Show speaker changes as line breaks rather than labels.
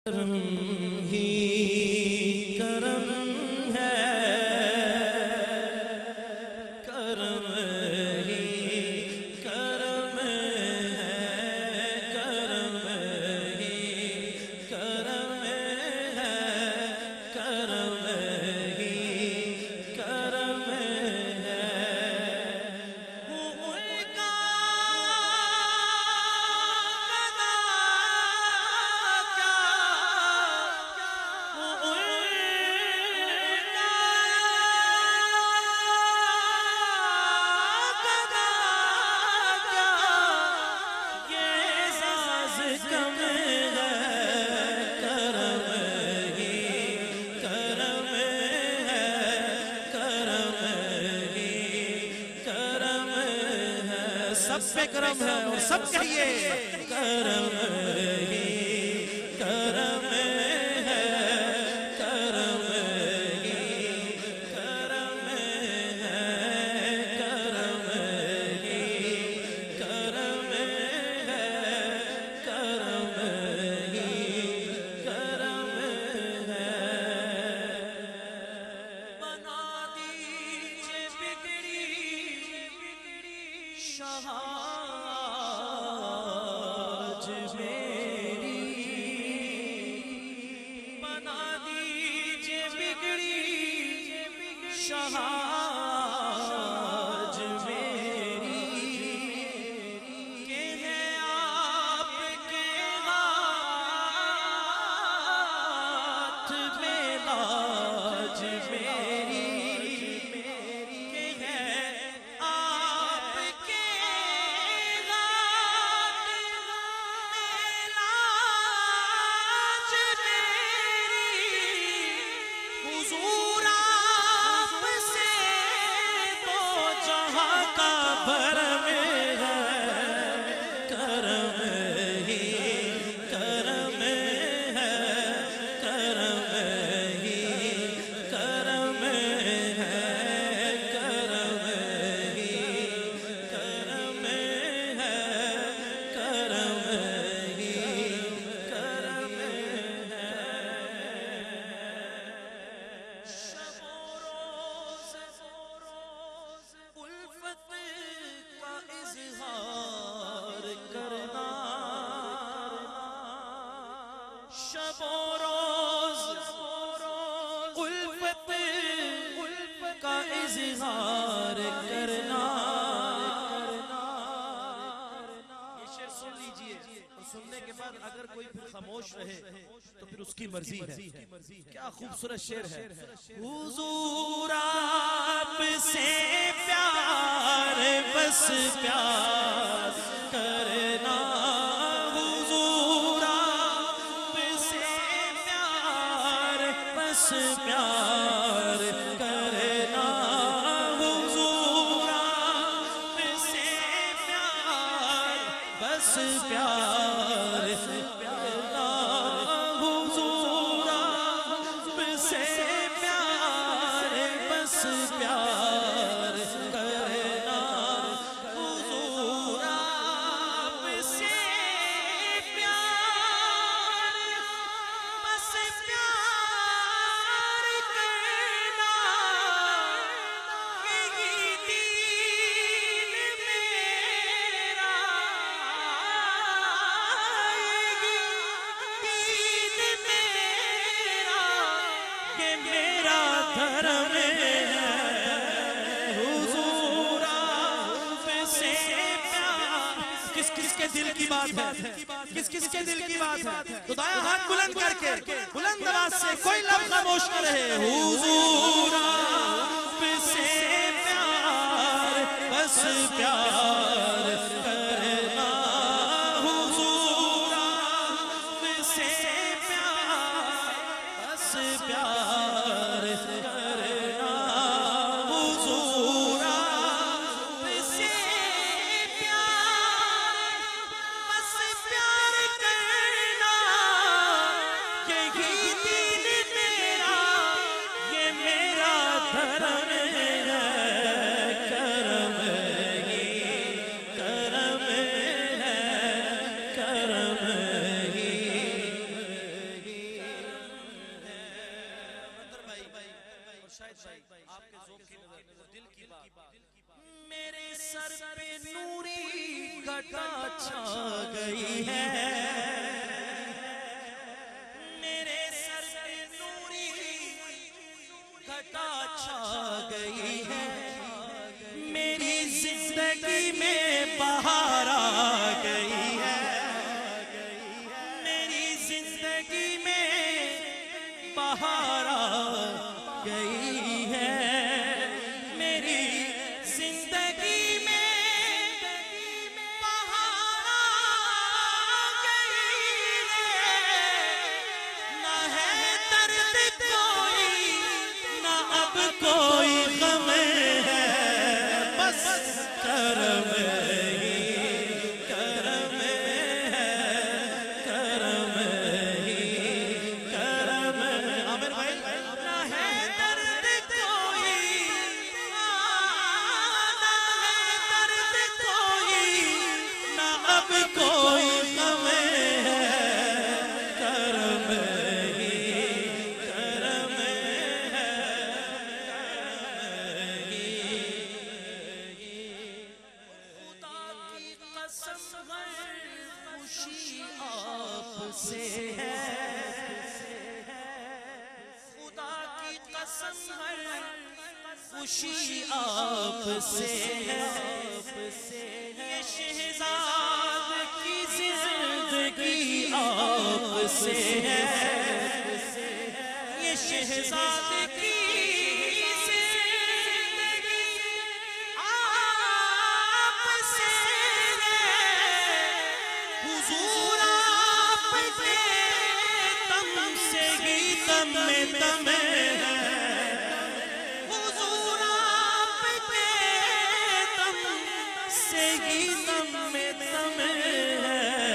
کرم ہی کرم ہے، کرم ہی کرم ہے، کرم ہی کرم ہے، کرم ہی کرم ہے۔ سب پہ کرم ہے اور سب کہیے کرم ہی کرم ہے، کرم ہی کرم ہے، کرم ہی کرم ہے، کرم ہی کرم ہے۔ بنا دیجئے بگڑی شہاج میری، بنا دیجئے بگڑی شہاج میری، کہ ہے آپ کے ہاتھ میں لاج میری، کہ ہے آپ کے ہاتھ میں لاج میری، حضور آپ سے تو جہاں کا بھرم ہے، کرم ہی کرم ہے، کرم ہی کرم ہے، کرم ہی کرم ہے، کرم ہی کرم ہے۔ شب و روز الفت کا اظہار کرنا، شب و روز الفت کا اظہار کرنا۔ یہ شعر سن لیجئے اور سننے کے بعد اگر کوئی پھر خاموش رہے تو پھر اس کی مرضی ہے۔ کیا خوبصورت شعر ہے۔ حضور آپ سے پیار بس پیار کرنا، حضور آپ سے پیار بس پیار کرنا، حضور آپ سے پیار بس پیار کرنا، حضور آپ سے پیار بس پیار کرنا، حضور آپ سے پیار بس پیار کرنا، یہی دین میرا، یہی دین میرا، یہ میرا دھرم ہے، حضور آپ سے پیار۔ کس کس کے دل کی بات ہے، کس کس کے دل کی بات ہے؟ تو دائیں ہاتھ بلند کر کے بلند آواز سے کوئی لفظ خاموش نہ رہے۔ حضور آپ سے پیار بس پیار کرنا، حضور آپ سے پیار بس پیار کرنا، حضور آپ سے پیار بس پیار کرنا، یہی دین میرا، یہ میرا دھرم ہے، کرم ہی کرم ہے، کرم ہی آپ کے ذوق کی نظر دل کی بات میرے سر پہ نوری گھٹا چھا گئی ہے میرے سر پہ نوری گھٹا چھا گئی ہے میری زندگی میں بہار آ گئی ہے میری زندگی میں بہار آ گئی ہے میری زندگی میں بہار آ گئی ہے نہ ہے درد کوئی نہ اب کوئی غم ہے بس کرم ہی کرم ہے کرم ہی کرم عامر بھائی نہ ہے درد کوئی نہ ہے درد کوئی نہ اب کوئی غم ہے کرم ہی کرم ہے خدا کی قسم خوشی آپ سے ہے خدا کی قسم خوشی آپ سے ہے یہ شہزاد کی زندگی آپ سے ہے یہ شہزاد کی زندگی آپ سے ہے حضور آپ کے دم سے ہی دم میں دم ہے حضور آپ کے دم سے ہی دم میں دم ہے